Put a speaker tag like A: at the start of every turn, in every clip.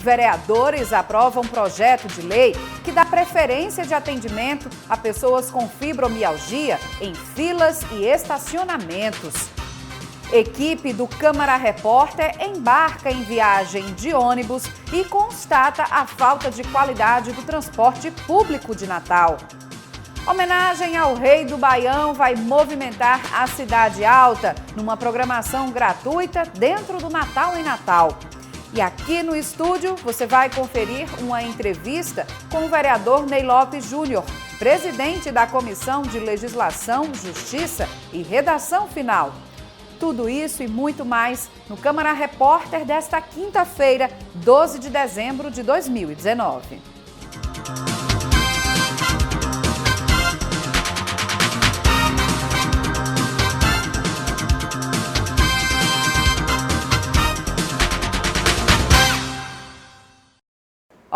A: Vereadores aprovam um projeto de lei que dá preferência de atendimento a pessoas com fibromialgia em filas e estacionamentos. Equipe do Câmara Repórter embarca em viagem de ônibus e constata a falta de qualidade do transporte público de Natal. Homenagem ao Rei do Baião vai movimentar a Cidade Alta numa programação gratuita dentro do Natal em Natal. E aqui no estúdio você vai conferir uma entrevista com o vereador Ney Lopes Júnior, presidente da Comissão de Legislação, Justiça e Redação Final. Tudo isso e muito mais no Câmara Repórter desta quinta-feira, 12 de dezembro de 2019.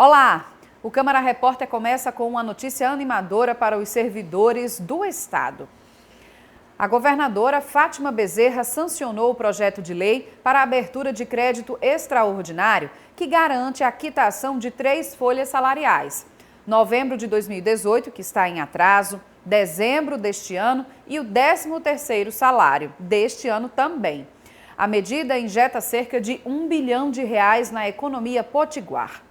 A: Olá! O Câmara Repórter começa com uma notícia animadora para os servidores do Estado. A governadora Fátima Bezerra sancionou o projeto de lei para a abertura de crédito extraordinário que garante a quitação de 3 folhas salariais. Novembro de 2018, que está em atraso, dezembro deste ano e o 13º salário deste ano também. A medida injeta cerca de R$ 1 bilhão na economia potiguar.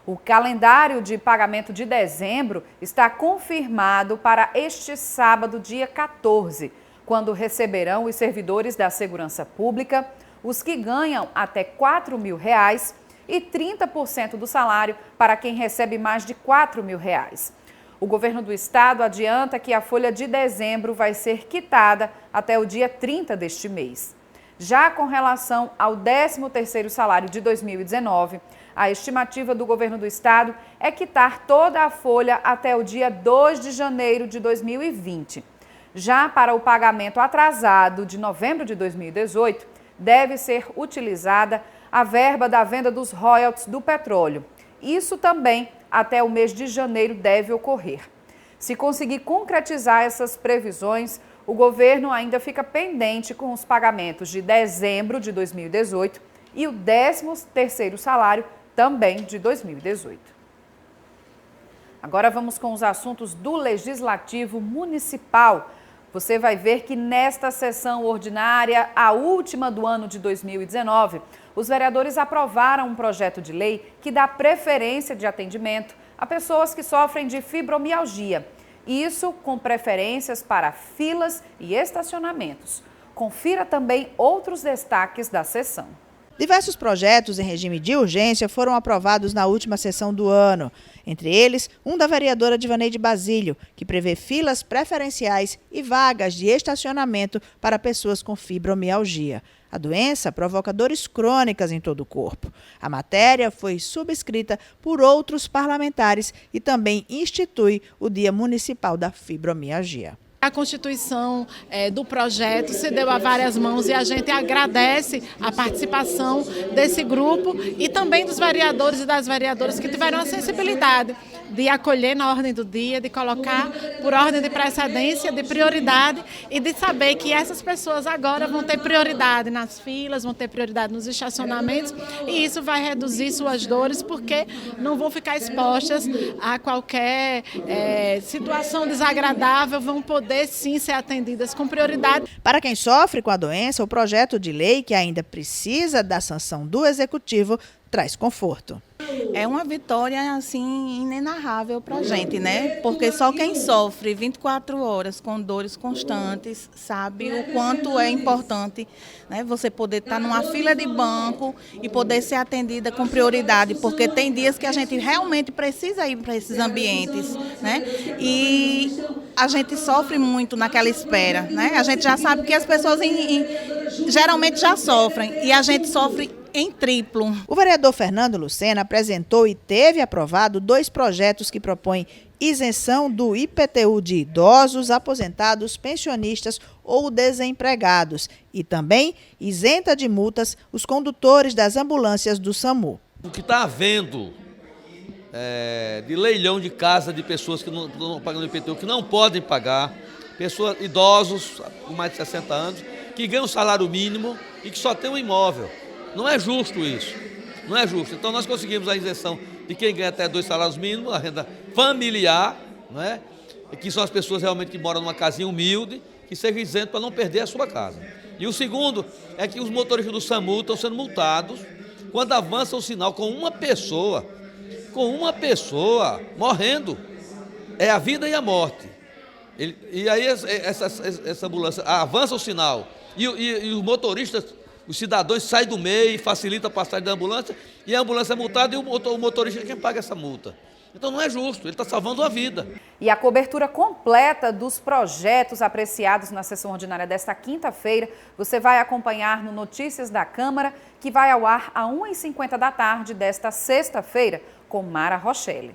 A: O calendário de pagamento de dezembro está confirmado para este sábado, dia 14, quando receberão os servidores da Segurança Pública, os que ganham até R$ 4.000 e 30% do salário para quem recebe mais de R$ 4.000. O governo do estado adianta que a folha de dezembro vai ser quitada até o dia 30 deste mês. Já com relação ao 13º salário de 2019, a estimativa do governo do estado é quitar toda a folha até o dia 2 de janeiro de 2020. Já para o pagamento atrasado de novembro de 2018, deve ser utilizada a verba da venda dos royalties do petróleo. Isso também até o mês de janeiro deve ocorrer. Se conseguir concretizar essas previsões, o governo ainda fica pendente com os pagamentos de dezembro de 2018 e o 13º salário também de 2018. Agora vamos com os assuntos do Legislativo Municipal. Você vai ver que nesta sessão ordinária, a última do ano de 2019, os vereadores aprovaram um projeto de lei que dá preferência de atendimento a pessoas que sofrem de fibromialgia. Isso com preferências para filas e estacionamentos. Confira também outros destaques da sessão.
B: Diversos projetos em regime de urgência foram aprovados na última sessão do ano. Entre eles, um da vereadora Divaneide Basílio, que prevê filas preferenciais e vagas de estacionamento para pessoas com fibromialgia. A doença provoca dores crônicas em todo o corpo. A matéria foi subscrita por outros parlamentares e também institui o Dia Municipal da Fibromialgia.
C: A constituição do projeto se deu a várias mãos e a gente agradece a participação desse grupo e também dos vereadores e das vereadoras que tiveram a sensibilidade de acolher na ordem do dia, de colocar por ordem de precedência, de prioridade e de saber que essas pessoas agora vão ter prioridade nas filas, vão ter prioridade nos estacionamentos e isso vai reduzir suas dores porque não vão ficar expostas a qualquer situação desagradável, vão poder sim ser atendidas com prioridade.
B: Para quem sofre com a doença, o projeto de lei, que ainda precisa da sanção do Executivo, traz conforto.
D: É uma vitória assim inenarrável para a gente, né? Porque só quem sofre 24 horas com dores constantes sabe o quanto é importante, né? Você poder estar numa fila de banco e poder ser atendida com prioridade, porque tem dias que a gente realmente precisa ir para esses ambientes, né? E a gente sofre muito naquela espera, né? A gente já sabe que as pessoas geralmente já sofrem e a gente sofre em triplo.
B: O vereador Fernando Lucena apresentou e teve aprovado 2 projetos que propõem isenção do IPTU de idosos, aposentados, pensionistas ou desempregados e também isenta de multas os condutores das ambulâncias do SAMU.
E: O que está havendo de leilão de casa de pessoas que não estão pagando IPTU, que não podem pagar, pessoas idosos com mais de 60 anos, que ganham salário mínimo e que só têm um imóvel. Não é justo isso. Não é justo. Então nós conseguimos a isenção de quem ganha até 2 salários mínimos, a renda familiar, não é? Que são as pessoas realmente que moram numa casinha humilde, que seja isento para não perder a sua casa. E o segundo é que os motoristas do SAMU estão sendo multados quando avança o sinal com uma pessoa morrendo. É a vida e a morte. E aí essa ambulância avança o sinal e os motoristas, os cidadãos saem do meio e facilita a passagem da ambulância, e a ambulância é multada e o motorista é quem paga essa multa. Então não é justo, ele está salvando a vida.
A: E a cobertura completa dos projetos apreciados na sessão ordinária desta quinta-feira, você vai acompanhar no Notícias da Câmara, que vai ao ar às 1h50 da tarde desta sexta-feira, com Mara Rochelle.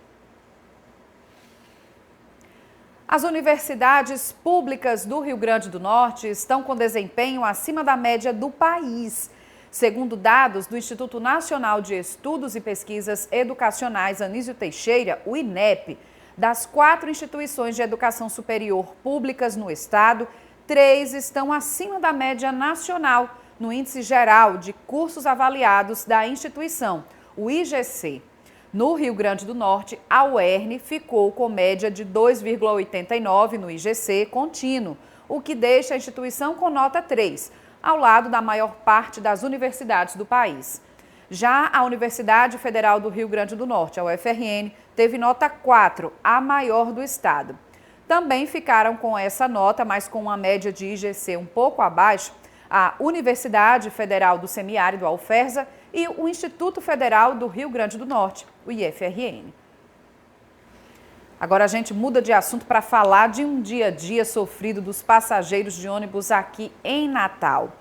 A: As universidades públicas do Rio Grande do Norte estão com desempenho acima da média do país. Segundo dados do Instituto Nacional de Estudos e Pesquisas Educacionais Anísio Teixeira, o INEP, das 4 instituições de educação superior públicas no estado, 3 estão acima da média nacional no Índice Geral de Cursos Avaliados da instituição, o IGC. No Rio Grande do Norte, a UERN ficou com média de 2,89 no IGC contínuo, o que deixa a instituição com nota 3, ao lado da maior parte das universidades do país. Já a Universidade Federal do Rio Grande do Norte, a UFRN, teve nota 4, a maior do estado. Também ficaram com essa nota, mas com uma média de IGC um pouco abaixo, a Universidade Federal do Semiárido, a UFERSA, e o Instituto Federal do Rio Grande do Norte, o IFRN. Agora a gente muda de assunto para falar de um dia a dia sofrido dos passageiros de ônibus aqui em Natal.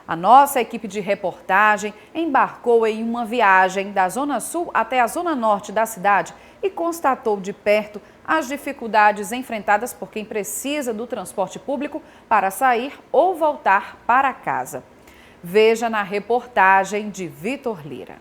A: A nossa equipe de reportagem embarcou em uma viagem da Zona Sul até a Zona Norte da cidade e constatou de perto as dificuldades enfrentadas por quem precisa do transporte público para sair ou voltar para casa. Veja na reportagem de Vitor Lira.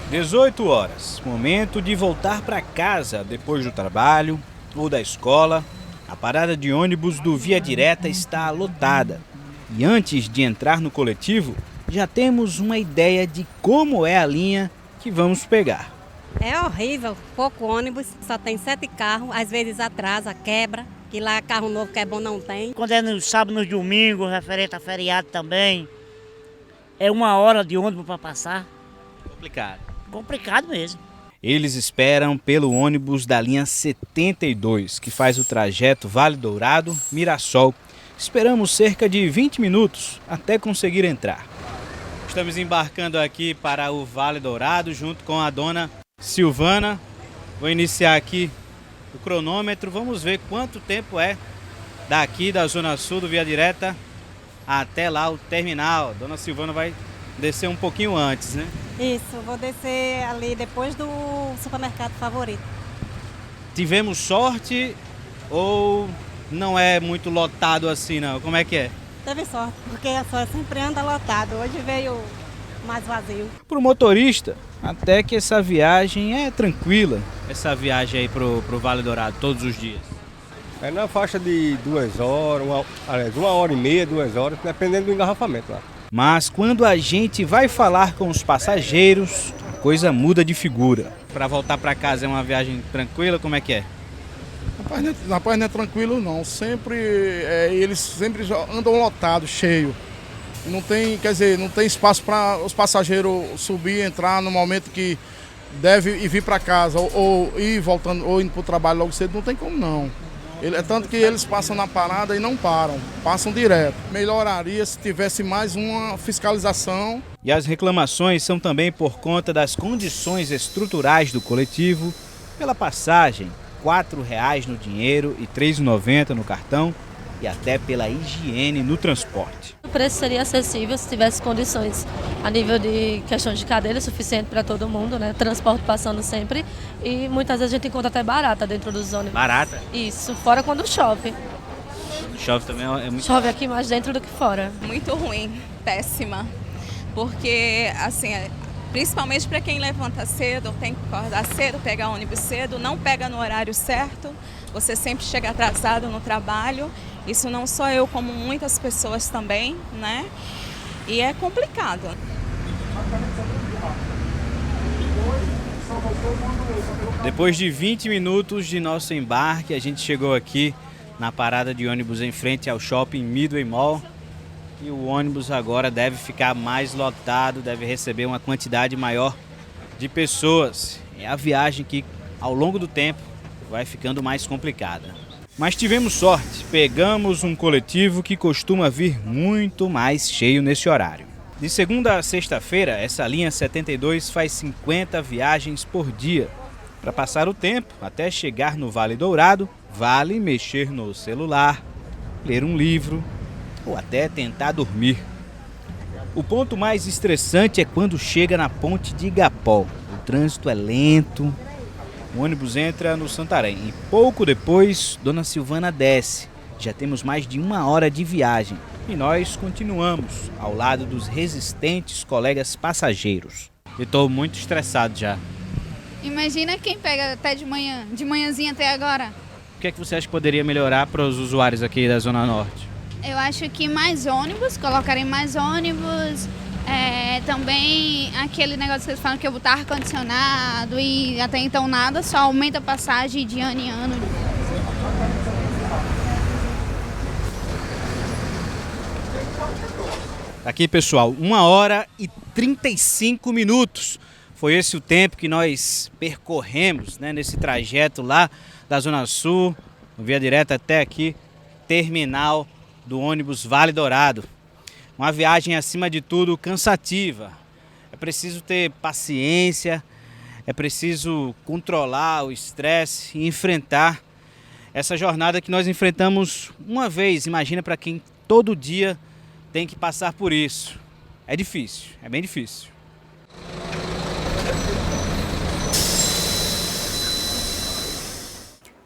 F: Às 18 horas, momento de voltar para casa depois do trabalho ou da escola. A parada de ônibus do Via Direta está lotada. E antes de entrar no coletivo, já temos uma ideia de como é a linha que vamos pegar.
G: É horrível, pouco ônibus, só tem 7 carros, às vezes atrasa, quebra, que lá carro novo que é bom não tem.
H: Quando é no sábado, no domingo, referente a feriado também, é 1 hora de ônibus para passar.
F: Complicado.
H: Complicado mesmo.
F: Eles esperam pelo ônibus da linha 72, que faz o trajeto Vale Dourado-Mirassol. Esperamos cerca de 20 minutos até conseguir entrar. Estamos embarcando aqui para o Vale Dourado junto com a dona Silvana. Vou iniciar aqui o cronômetro. Vamos ver quanto tempo é daqui da Zona Sul do Via Direta até lá o terminal. Dona Silvana vai descer um pouquinho antes, né?
G: Isso, vou descer ali depois do supermercado favorito.
F: Tivemos sorte ou não é muito lotado assim, não? Como é que é?
G: Teve sorte, porque a senhora sempre anda lotado. Hoje veio mais vazio.
F: Para o motorista, até que essa viagem é tranquila. Essa viagem aí pro Vale Dourado todos os dias.
I: É na faixa de 2 horas, 1 hora e meia, 2 horas, dependendo do engarrafamento lá.
F: Mas quando a gente vai falar com os passageiros, a coisa muda de figura. Para voltar para casa é uma viagem tranquila, como é que é?
J: Rapaz, não é tranquilo não, eles sempre andam lotados, cheio. Não tem, quer dizer, não tem espaço para os passageiros subir e entrar no momento que deve ir vir para casa ou ir voltando ou indo para o trabalho logo cedo, não tem como não. É tanto que eles passam na parada e não param, passam direto. Melhoraria se tivesse mais uma fiscalização.
F: E as reclamações são também por conta das condições estruturais do coletivo, pela passagem, R$ 4,00 no dinheiro e R$ 3,90 no cartão, e até pela higiene no transporte.
K: O preço seria acessível se tivesse condições a nível de questão de cadeira suficiente para todo mundo, né? Transporte passando sempre e muitas vezes a gente encontra até barata dentro dos ônibus.
F: Barata?
K: Isso, fora quando chove.
F: Chove também é muito...
K: Chove aqui mais dentro do que fora.
L: Muito ruim, péssima, porque assim, principalmente para quem levanta cedo, tem que acordar cedo, pegar ônibus cedo, não pega no horário certo, você sempre chega atrasado no trabalho Isso não só eu, como muitas pessoas também, né? E é complicado.
F: Depois de 20 minutos de nosso embarque, a gente chegou aqui na parada de ônibus em frente ao shopping Midway Mall. E o ônibus agora deve ficar mais lotado, deve receber uma quantidade maior de pessoas. É a viagem que, ao longo do tempo, vai ficando mais complicada. Mas tivemos sorte, pegamos um coletivo que costuma vir muito mais cheio nesse horário. De segunda a sexta-feira, essa linha 72 faz 50 viagens por dia. Para passar o tempo, até chegar no Vale Dourado, vale mexer no celular, ler um livro ou até tentar dormir. O ponto mais estressante é quando chega na ponte de Igapó. O trânsito é lento, o ônibus entra no Santarém e pouco depois, Dona Silvana desce. Já temos mais de 1 hora de viagem e nós continuamos ao lado dos resistentes colegas passageiros. Eu estou muito estressado já.
M: Imagina quem pega até de manhãzinha até agora.
F: O que é que você acha que poderia melhorar para os usuários aqui da Zona Norte?
M: Eu acho que mais ônibus, colocarem mais ônibus, também aquele negócio que eles falam que eu botar ar-condicionado e até então nada, só aumenta a passagem de ano em ano.
F: Aqui, pessoal, 1 hora e 35 minutos. Foi esse o tempo que nós percorremos, né, nesse trajeto lá da Zona Sul, via direta até aqui, terminal do ônibus Vale Dourado. Uma viagem, acima de tudo, cansativa. É preciso ter paciência, é preciso controlar o estresse e enfrentar essa jornada que nós enfrentamos uma vez. Imagina para quem todo dia tem que passar por isso. É difícil, é bem difícil.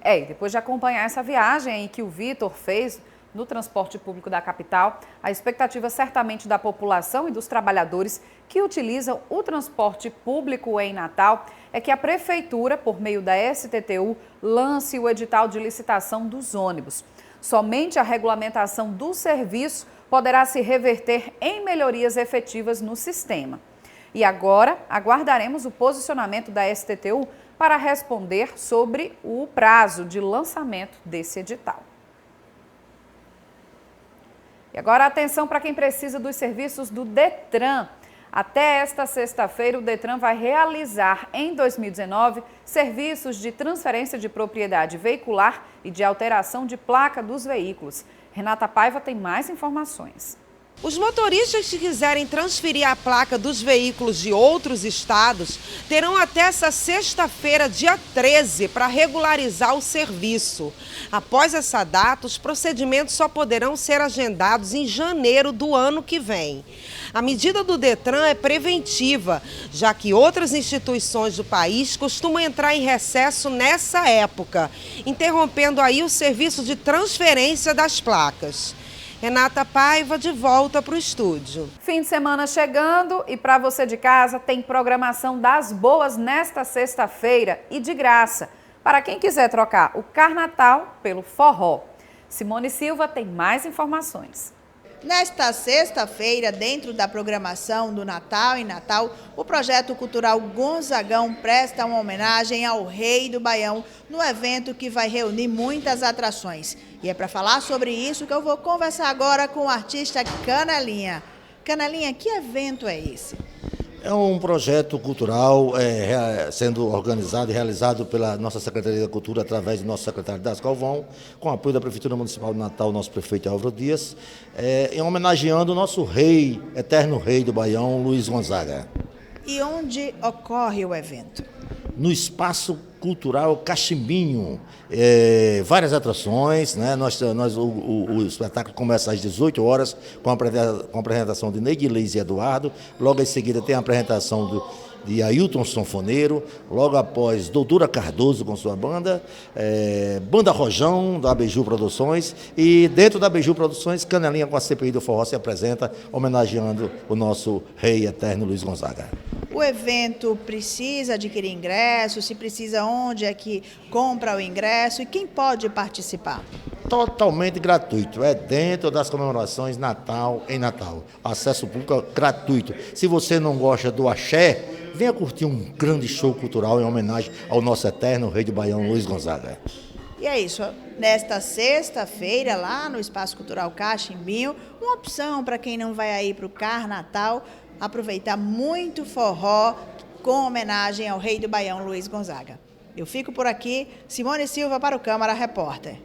A: E depois de acompanhar essa viagem que o Vitor fez no transporte público da capital, a expectativa certamente da população e dos trabalhadores que utilizam o transporte público em Natal é que a Prefeitura, por meio da STTU, lance o edital de licitação dos ônibus. Somente a regulamentação do serviço poderá se reverter em melhorias efetivas no sistema. E agora, aguardaremos o posicionamento da STTU para responder sobre o prazo de lançamento desse edital. E agora atenção para quem precisa dos serviços do Detran. Até esta sexta-feira, o Detran vai realizar em 2019 serviços de transferência de propriedade veicular e de alteração de placa dos veículos. Renata Paiva tem mais informações.
N: Os motoristas que quiserem transferir a placa dos veículos de outros estados terão até essa sexta-feira, dia 13, para regularizar o serviço. Após essa data, os procedimentos só poderão ser agendados em janeiro do ano que vem. A medida do Detran é preventiva, já que outras instituições do país costumam entrar em recesso nessa época, interrompendo aí o serviço de transferência das placas. Renata Paiva, de volta para o estúdio.
A: Fim de semana chegando e para você de casa tem programação das boas nesta sexta-feira e de graça, para quem quiser trocar o Carnatal pelo forró. Simone Silva tem mais informações.
B: Nesta sexta-feira, dentro da programação do Natal em Natal, o projeto cultural Gonzagão presta uma homenagem ao Rei do Baião no evento que vai reunir muitas atrações. E é para falar sobre isso que eu vou conversar agora com o artista Canelinha. Canelinha, que evento é esse?
O: É um projeto cultural sendo organizado e realizado pela nossa Secretaria da Cultura através do nosso secretário Das Calvão, com apoio da Prefeitura Municipal de Natal, nosso prefeito Álvaro Dias, homenageando o nosso rei, eterno rei do Baião, Luiz Gonzaga.
B: E onde ocorre o evento?
O: No Espaço Cultural Cachimbinho, várias atrações, né? O espetáculo começa às 18 horas com a apresentação de Neidilise e Eduardo, logo em seguida tem a apresentação de Ailton Sanfoneiro, logo após Doutora Cardoso com sua banda, Banda Rojão da Beiju Produções e dentro da Beiju Produções, Canelinha com a CPI do Forró se apresenta homenageando o nosso rei eterno Luiz Gonzaga.
B: O evento precisa adquirir ingresso? Se precisa, onde é que compra o ingresso e quem pode participar?
O: totalmente gratuito. É dentro das comemorações em Natal. Acesso público gratuito. Se você não gosta do axé, venha curtir um grande show cultural em homenagem ao nosso eterno rei do Baião, Luiz Gonzaga.
B: E é isso, nesta sexta-feira, lá no Espaço Cultural Cachimbinho, uma opção para quem não vai aí para o Carnatal, aproveitar muito forró com homenagem ao rei do Baião, Luiz Gonzaga. Eu fico por aqui, Simone Silva para o Câmara Repórter.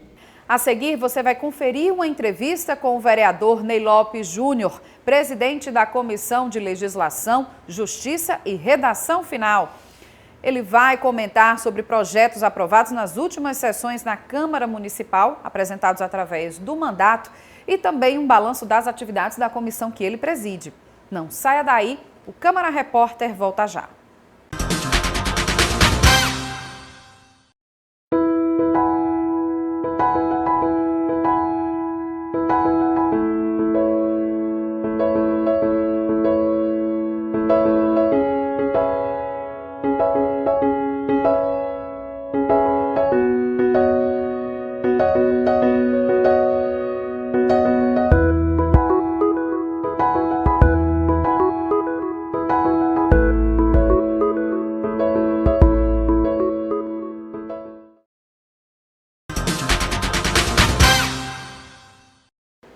A: A seguir, você vai conferir uma entrevista com o vereador Ney Lopes Júnior, presidente da Comissão de Legislação, Justiça e Redação Final. Ele vai comentar sobre projetos aprovados nas últimas sessões na Câmara Municipal, apresentados através do mandato, e também um balanço das atividades da comissão que ele preside. Não saia daí, o Câmara Repórter volta já.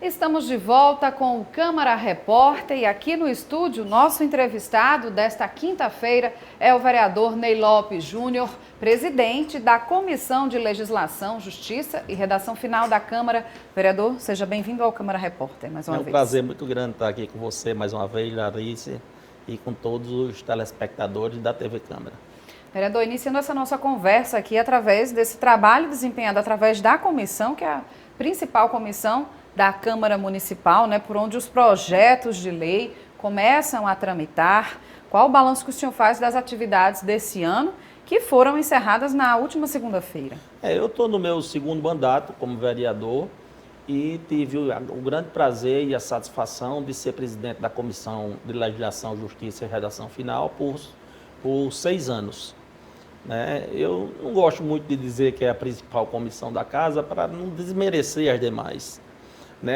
A: Estamos de volta com o Câmara Repórter e aqui no estúdio, nosso entrevistado desta quinta-feira é o vereador Ney Lopes Júnior, presidente da Comissão de Legislação, Justiça e Redação Final da Câmara. Vereador, seja bem-vindo ao Câmara Repórter mais uma vez.
P: É um prazer muito grande estar aqui com você mais uma vez, Larissa, e com todos os telespectadores da TV Câmara.
A: Vereador, iniciando essa nossa conversa aqui através desse trabalho desempenhado através da comissão, que é a principal comissão da Câmara Municipal, né, por onde os projetos de lei começam a tramitar. Qual o balanço que o senhor faz das atividades desse ano, que foram encerradas na última segunda-feira?
P: Eu estou no meu segundo mandato como vereador e tive o grande prazer e a satisfação de ser presidente da Comissão de Legislação, Justiça e Redação Final por 6 anos. Eu não gosto muito de dizer que é a principal comissão da casa para não desmerecer as demais,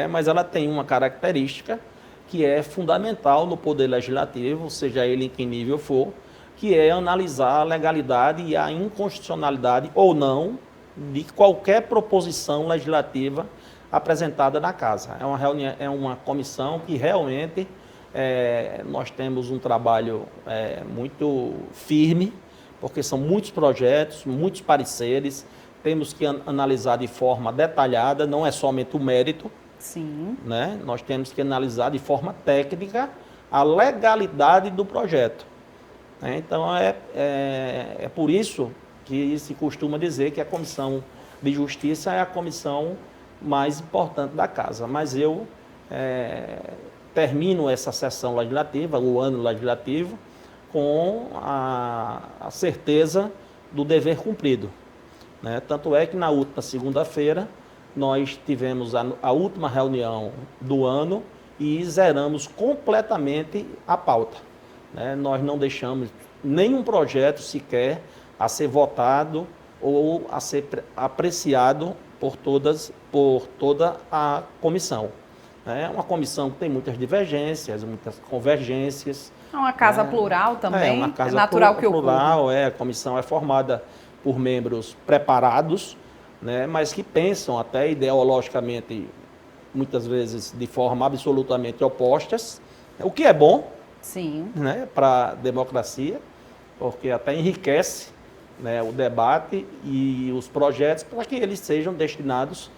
P: mas ela tem uma característica que é fundamental no Poder Legislativo, seja ele em que nível for, que é analisar a legalidade e a inconstitucionalidade ou não de qualquer proposição legislativa apresentada na casa. É uma comissão que realmente nós temos um trabalho muito firme, porque são muitos projetos, muitos pareceres, temos que analisar de forma detalhada, não é somente o mérito.
A: Sim.
P: Nós temos que analisar de forma técnica a legalidade do projeto. Então, é por isso que se costuma dizer que a Comissão de Justiça é a comissão mais importante da casa. Mas eu termino essa sessão legislativa, o ano legislativo, com a certeza do dever cumprido. Tanto é que na última segunda-feira nós tivemos a última reunião do ano e zeramos completamente a pauta. Nós não deixamos nenhum projeto sequer a ser votado ou a ser apreciado por toda a comissão. É uma comissão que tem muitas divergências, muitas convergências.
A: É uma casa plural também,
P: uma casa
A: natural que
P: plural, a comissão é formada por membros preparados, mas que pensam até ideologicamente, muitas vezes de forma absolutamente opostas, o que é bom para a democracia, porque até enriquece o debate e os projetos para que eles sejam destinados,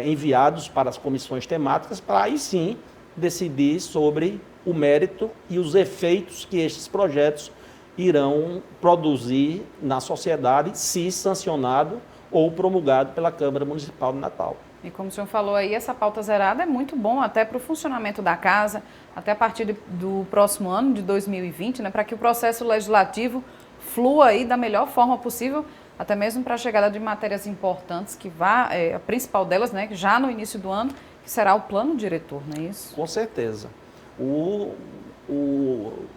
P: enviados para as comissões temáticas, para aí sim decidir sobre o mérito e os efeitos que estes projetos irão produzir na sociedade, se sancionado ou promulgado pela Câmara Municipal de Natal.
A: E como o senhor falou aí, essa pauta zerada é muito bom até para o funcionamento da casa, até a partir do próximo ano, de 2020, para que o processo legislativo flua aí da melhor forma possível, até mesmo para a chegada de matérias importantes, que a principal delas, já no início do ano, que será o plano diretor, não é isso?
P: Com certeza.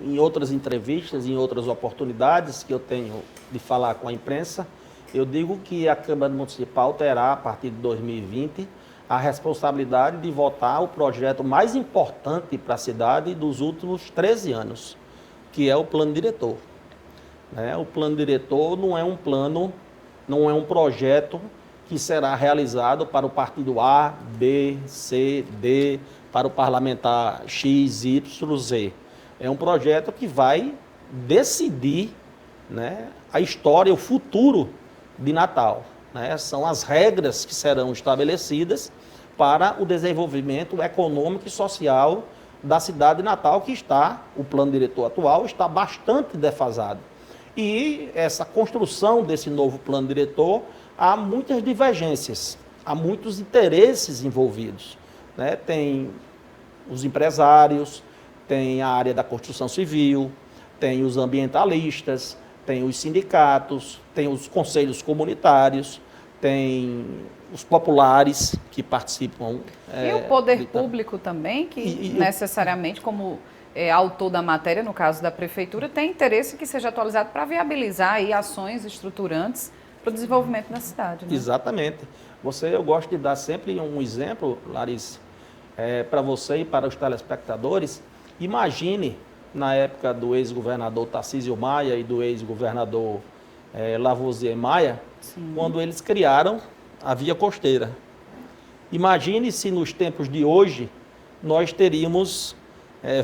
P: Em outras entrevistas, em outras oportunidades que eu tenho de falar com a imprensa, eu digo que a Câmara Municipal terá, a partir de 2020, a responsabilidade de votar o projeto mais importante para a cidade dos últimos 13 anos, que é o plano diretor. O plano diretor não é um projeto que será realizado para o partido A, B, C, D, para o parlamentar X, Y, Z. É um projeto que vai decidir, a história, o futuro de Natal. São as regras que serão estabelecidas para o desenvolvimento econômico e social da cidade de Natal, o plano diretor atual está bastante defasado. E essa construção desse novo plano diretor, há muitas divergências, há muitos interesses envolvidos. Tem os empresários, tem a área da construção civil, tem os ambientalistas, tem os sindicatos, tem os conselhos comunitários, tem os populares que participam.
A: E o poder público também, que necessariamente, como autor da matéria, no caso da prefeitura, tem interesse que seja atualizado para viabilizar aí ações estruturantes para o desenvolvimento da cidade.
P: Exatamente. Eu gosto de dar sempre um exemplo, Larissa, para você e para os telespectadores. Imagine, na época do ex-governador Tarcísio Maia e do ex-governador Lavoisier Maia, quando eles criaram a via costeira. Imagine se nos tempos de hoje nós teríamos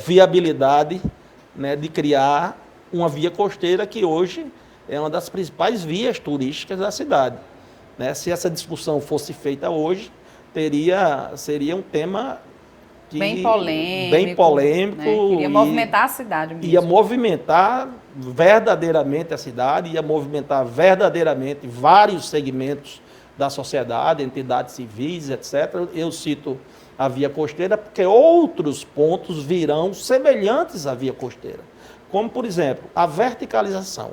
P: viabilidade de criar uma via costeira que hoje é uma das principais vias turísticas da cidade. Se essa discussão fosse feita hoje, seria um tema
A: bem polêmico. Iria movimentar a cidade mesmo.
P: Ia movimentar verdadeiramente a cidade, ia movimentar verdadeiramente vários segmentos da sociedade, entidades civis, etc. Eu cito a via costeira porque outros pontos virão semelhantes à via costeira. Como, por exemplo, a verticalização.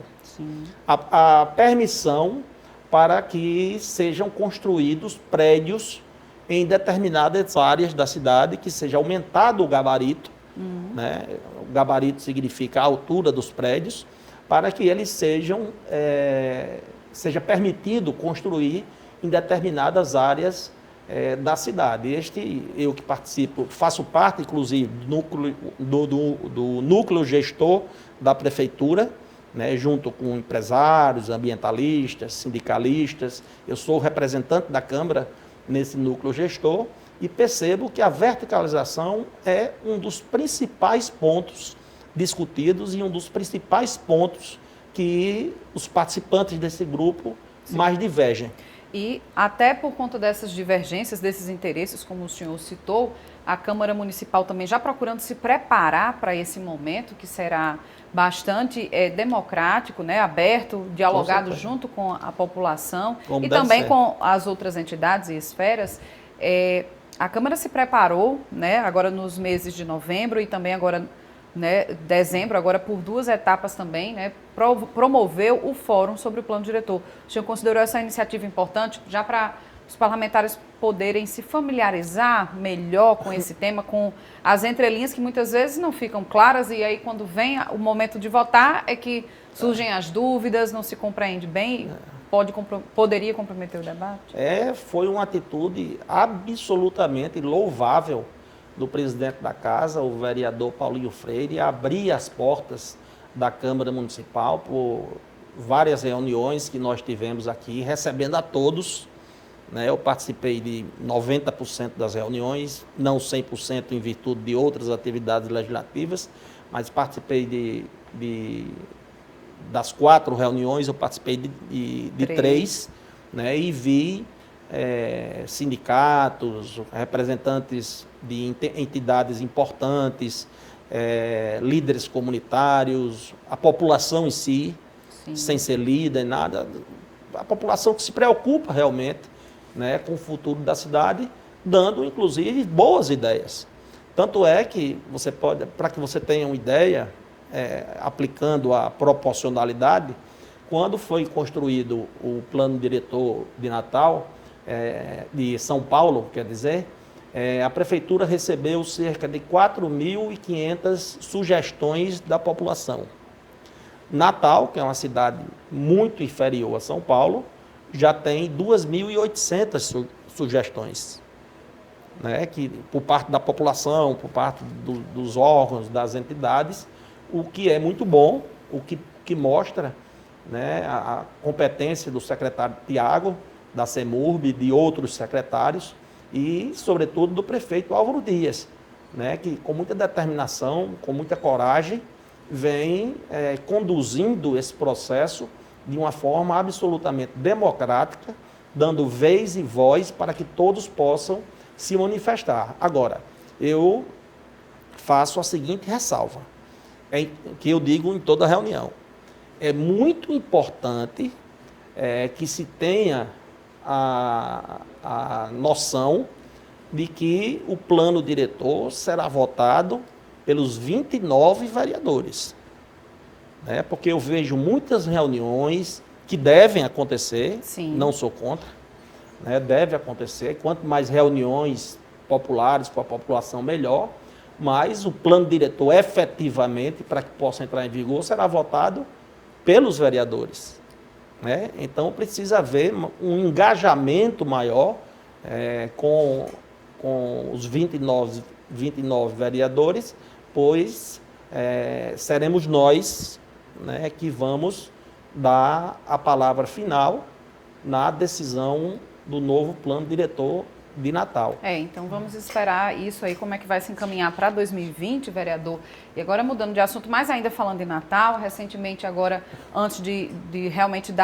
P: A permissão para que sejam construídos prédios em determinadas áreas da cidade, que seja aumentado o gabarito, o gabarito significa a altura dos prédios, para que eles seja permitido construir em determinadas áreas da cidade. Eu que participo, faço parte, inclusive, do núcleo gestor da prefeitura, junto com empresários, ambientalistas, sindicalistas. Eu sou representante da Câmara nesse núcleo gestor e percebo que a verticalização é um dos principais pontos discutidos e um dos principais pontos que os participantes desse grupo mais divergem.
A: E até por conta dessas divergências, desses interesses, como o senhor citou, a Câmara Municipal também já procurando se preparar para esse momento, que será bastante democrático, aberto, dialogado junto com a população e também com as outras entidades e esferas. A Câmara se preparou, agora nos meses de novembro e também agora, dezembro, agora por 2 etapas também, promoveu o fórum sobre o plano diretor. O senhor considerou essa iniciativa importante já para os parlamentares poderem se familiarizar melhor com esse tema, com as entrelinhas que muitas vezes não ficam claras e aí quando vem o momento de votar é que surgem as dúvidas, não se compreende bem, poderia comprometer o debate?
P: Foi uma atitude absolutamente louvável do presidente da casa, o vereador Paulinho Freire, abrir as portas da Câmara Municipal por várias reuniões que nós tivemos aqui, recebendo a todos. Eu participei de 90% das reuniões, não 100% em virtude de outras atividades legislativas, mas participei das 4 reuniões, eu participei de 3, e vi sindicatos, representantes de entidades importantes, líderes comunitários, a população em si, sem ser líder, nada, a população que se preocupa realmente com o futuro da cidade, dando inclusive boas ideias. Tanto é que você pode, para que você tenha uma ideia, aplicando a proporcionalidade, quando foi construído o plano diretor de Natal, de São Paulo, quer dizer, a prefeitura recebeu cerca de 4.500 sugestões da população. Natal, que é uma cidade muito inferior a São Paulo, já tem 2.800 sugestões. né, que, por parte da população, por parte dos órgãos, das entidades, o que é muito bom, o que mostra, né, a competência do secretário Tiago, da CEMURB, de outros secretários e, sobretudo, do prefeito Álvaro Dias, né, que com muita determinação, com muita coragem, vem conduzindo esse processo de uma forma absolutamente democrática, dando vez e voz para que todos possam se manifestar. Agora, eu faço a seguinte ressalva, que eu digo em toda reunião. É muito importante que se tenha a noção de que o plano diretor será votado pelos 29 vereadores. Né? Porque eu vejo muitas reuniões que devem acontecer, sim, não sou contra, né? Deve acontecer, quanto mais reuniões populares com a população, melhor, mas o plano diretor efetivamente, para que possa entrar em vigor, será votado pelos vereadores. Né? Então precisa haver um engajamento maior com os 29 vereadores, pois seremos nós, né, que vamos dar a palavra final na decisão do novo plano diretor de Natal.
A: Então vamos esperar isso aí, como é que vai se encaminhar para 2020, vereador. E agora mudando de assunto, mais ainda falando em Natal, recentemente agora, antes de realmente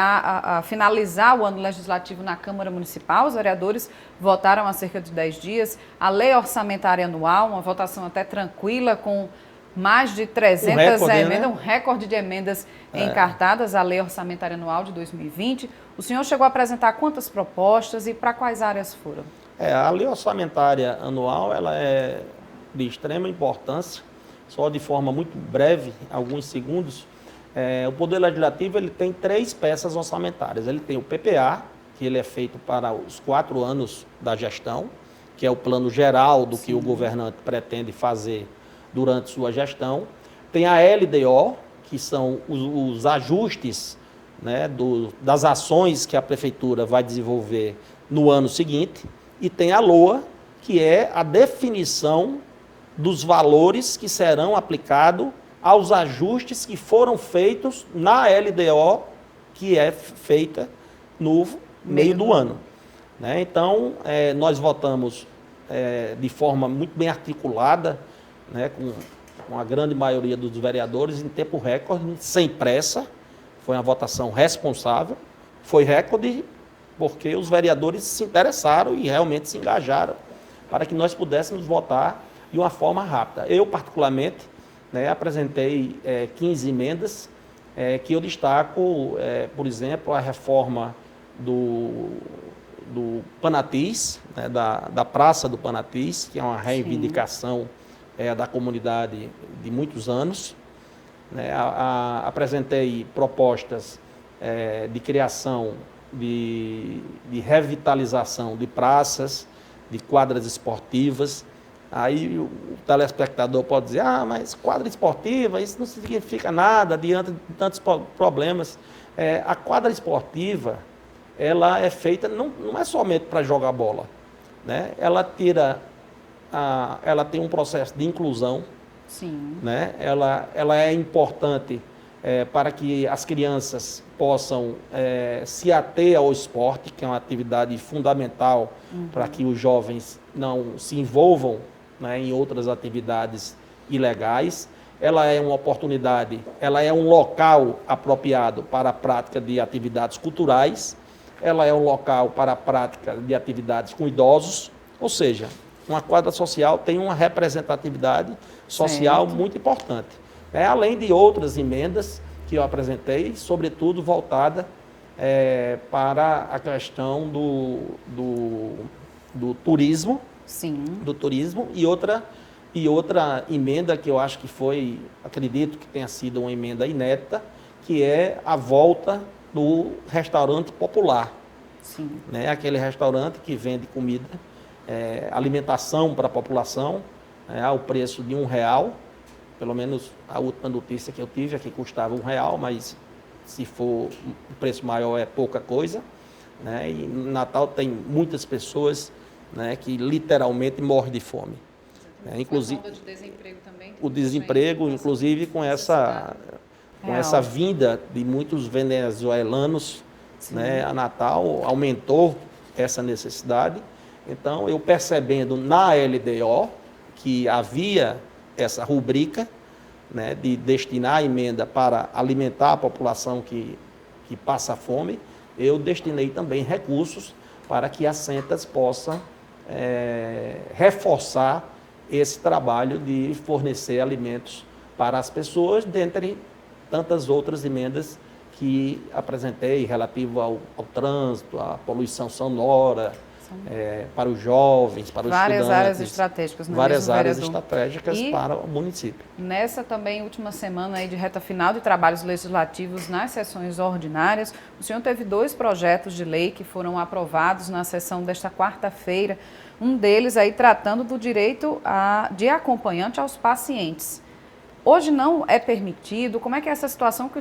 A: finalizar o ano legislativo na Câmara Municipal, os vereadores votaram há cerca de 10 dias a Lei Orçamentária Anual, uma votação até tranquila, com mais de 300 emendas, né? Um recorde de emendas encartadas à Lei Orçamentária Anual de 2020. O senhor chegou a apresentar quantas propostas e para quais áreas foram?
P: A Lei Orçamentária Anual ela é de extrema importância, só de forma muito breve, alguns segundos. O Poder Legislativo ele tem 3 peças orçamentárias. Ele tem o PPA, que ele é feito para os 4 anos da gestão, que é o plano geral do que o governante pretende fazer durante sua gestão. Tem a LDO, que são os ajustes, né, das ações que a Prefeitura vai desenvolver no ano seguinte. E tem a LOA, que é a definição dos valores que serão aplicados aos ajustes que foram feitos na LDO, que é feita no meio do ano. Né? Então, nós votamos de forma muito bem articulada, né, com a grande maioria dos vereadores, em tempo recorde, sem pressa. Foi uma votação responsável, foi recorde porque os vereadores se interessaram e realmente se engajaram para que nós pudéssemos votar de uma forma rápida. Eu, particularmente, né, apresentei 15 emendas, que eu destaco, por exemplo, a reforma do Panatis, né, da Praça do Panatis, que é uma reivindicação da comunidade de muitos anos. Né, apresentei propostas de criação de revitalização de praças, de quadras esportivas. Aí o telespectador pode dizer, mas quadra esportiva, isso não significa nada diante de tantos problemas. A quadra esportiva, ela é feita, não é somente para jogar bola, né? Ela tem um processo de inclusão. Sim. Né? Ela é importante para que as crianças possam se ater ao esporte, que é uma atividade fundamental para que os jovens não se envolvam, né, em outras atividades ilegais. Ela é uma oportunidade, ela é um local apropriado para a prática de atividades culturais, ela é um local para a prática de atividades com idosos, ou seja, uma quadra social tem uma representatividade social muito importante. Além de outras emendas que eu apresentei, sobretudo voltada para a questão do turismo. Sim. Do turismo e outra emenda que eu acho que foi, acredito que tenha sido uma emenda inédita, que é a volta do restaurante popular. Sim. Né? Aquele restaurante que vende comida, alimentação para a população, ao preço de R$1. Pelo menos a última notícia que eu tive é que custava R$1, mas se for um preço maior é pouca coisa. Né? E no Natal tem muitas pessoas né, que literalmente morre de fome. Inclusive,
A: de desemprego também,
P: o desemprego, inclusive com essa vinda de muitos venezuelanos, né, a Natal aumentou essa necessidade. Então, eu percebendo na LDO que havia essa rubrica, né, de destinar a emenda para alimentar a população que passa fome, eu destinei também recursos para que a Centas possa reforçar esse trabalho de fornecer alimentos para as pessoas, dentre tantas outras emendas que apresentei relativo ao trânsito, à poluição sonora, para os jovens, para os
A: várias
P: estudantes.
A: Áreas estratégicas,
P: várias áreas
A: vereador?
P: estratégicas para o município.
A: Nessa também última semana aí de reta final de trabalhos legislativos nas sessões ordinárias, o senhor teve 2 projetos de lei que foram aprovados na sessão desta quarta-feira, um deles aí tratando do direito de acompanhante aos pacientes. Hoje não é permitido. Como é que é essa situação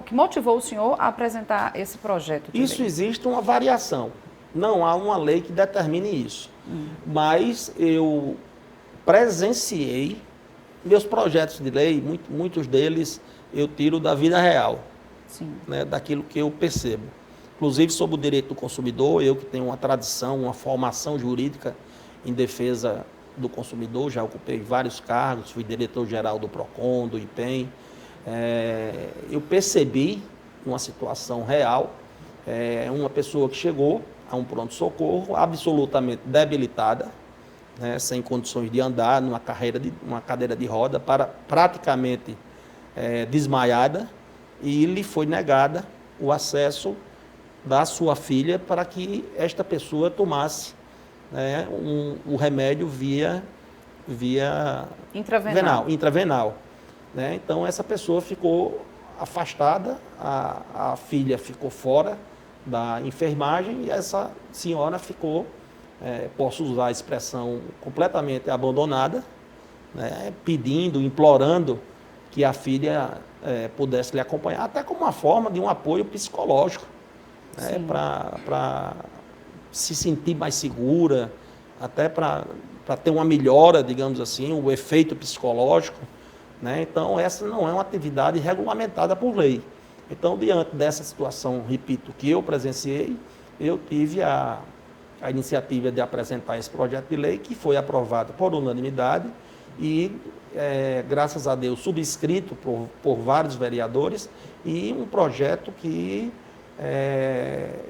A: que motivou o senhor a apresentar esse projeto de lei?
P: Isso existe uma variação. Não há uma lei que determine isso. Mas eu presenciei meus projetos de lei, muitos deles eu tiro da vida real, né, daquilo que eu percebo. Inclusive sobre o direito do consumidor, eu que tenho uma tradição, uma formação jurídica em defesa do consumidor, já ocupei vários cargos, fui diretor-geral do PROCON, do IPEM. Eu percebi uma situação real, uma pessoa que chegou a um pronto-socorro absolutamente debilitada, né, sem condições de andar, numa cadeira de roda, praticamente desmaiada, e lhe foi negada o acesso da sua filha para que esta pessoa tomasse, né, um remédio via intravenal. Né? Então, essa pessoa ficou afastada, a filha ficou fora da enfermagem e essa senhora ficou, posso usar a expressão, completamente abandonada, né, pedindo, implorando que a filha pudesse lhe acompanhar, até como uma forma de um apoio psicológico, né, para se sentir mais segura, até para ter uma melhora, digamos assim, o efeito psicológico. Né? Então, essa não é uma atividade regulamentada por lei. Então, diante dessa situação, repito, que eu presenciei, eu tive a iniciativa de apresentar esse projeto de lei, que foi aprovado por unanimidade e, graças a Deus, subscrito por vários vereadores, e um projeto que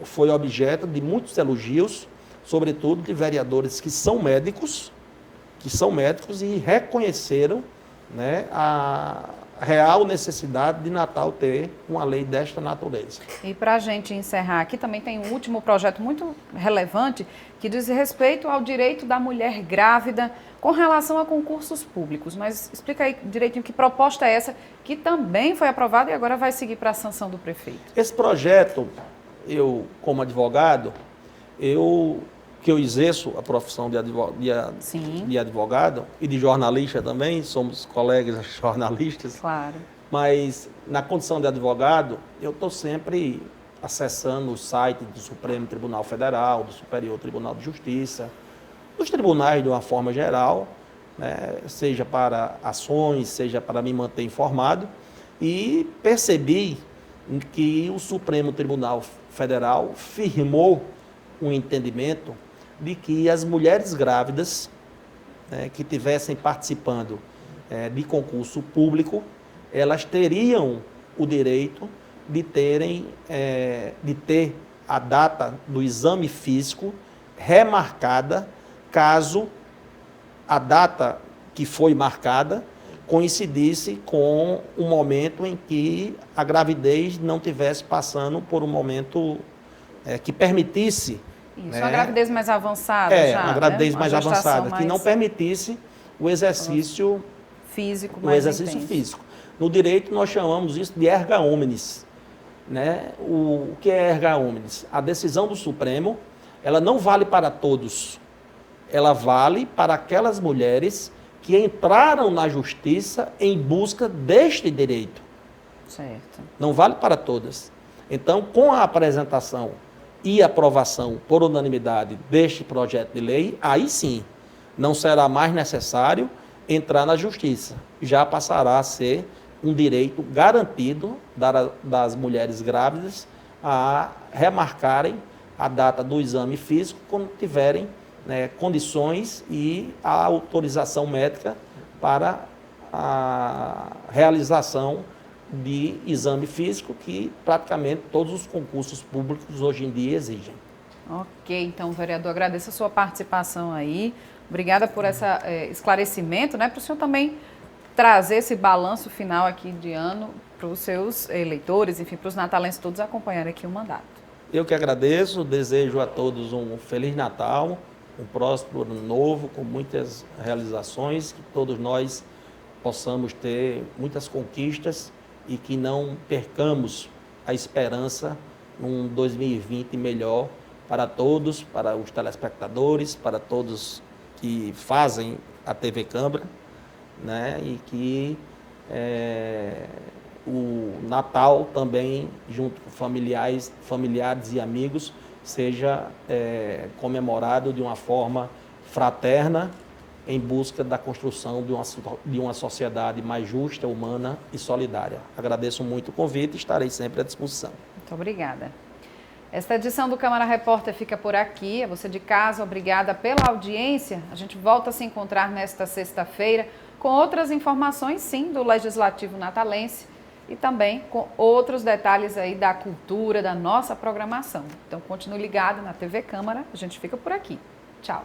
P: foi objeto de muitos elogios, sobretudo de vereadores que são médicos e reconheceram, né, a real necessidade de Natal ter uma lei desta natureza.
A: E para a gente encerrar aqui, também tem um último projeto muito relevante que diz respeito ao direito da mulher grávida com relação a concursos públicos. Mas explica aí direitinho que proposta é essa, que também foi aprovada e agora vai seguir para a sanção do prefeito.
P: Esse projeto, eu, como advogado, que eu exerço a profissão de advogado e de jornalista também, somos colegas jornalistas.
A: Claro.
P: Mas na condição de advogado, eu estou sempre acessando o site do Supremo Tribunal Federal, do Superior Tribunal de Justiça, dos tribunais de uma forma geral, né, seja para ações, seja para me manter informado, e percebi que o Supremo Tribunal Federal firmou um entendimento de que as mulheres grávidas, né, que estivessem participando de concurso público, elas teriam o direito de ter a data do exame físico remarcada, caso a data que foi marcada coincidisse com o momento em que a gravidez não estivesse passando por um momento que permitisse...
A: Isso, uma gravidez mais avançada já,
P: uma gravidez, né, mais avançada,
A: mais...
P: que não permitisse o exercício
A: físico.
P: Físico. No direito, nós chamamos isso de erga omnes. Né? O que é erga omnes? A decisão do Supremo, ela não vale para todos. Ela vale para aquelas mulheres que entraram na justiça em busca deste direito.
A: Certo.
P: Não vale para todas. Então, com a apresentação e aprovação por unanimidade deste projeto de lei, aí sim, não será mais necessário entrar na justiça. Já passará a ser um direito garantido das mulheres grávidas a remarcarem a data do exame físico quando tiverem, né, condições e a autorização médica para a realização de exame físico que praticamente todos os concursos públicos hoje em dia exigem.
A: Ok, então, vereador, agradeço a sua participação aí. Obrigada por esse esclarecimento, né? Para o senhor também trazer esse balanço final aqui de ano para os seus eleitores, enfim, para os natalenses todos acompanharem aqui o mandato.
P: Eu que agradeço, desejo a todos um Feliz Natal, um próspero ano novo, com muitas realizações, que todos nós possamos ter muitas conquistas e que não percamos a esperança num 2020 melhor para todos, para os telespectadores, para todos que fazem a TV Câmara, né? E que o Natal também, junto com familiares e amigos, seja comemorado de uma forma fraterna, em busca da construção de uma sociedade mais justa, humana e solidária. Agradeço muito o convite e estarei sempre à disposição.
A: Muito obrigada. Esta edição do Câmara Repórter fica por aqui. A você de casa, obrigada pela audiência. A gente volta a se encontrar nesta sexta-feira com outras informações, sim, do Legislativo Natalense e também com outros detalhes aí da cultura, da nossa programação. Então, continue ligado na TV Câmara. A gente fica por aqui. Tchau.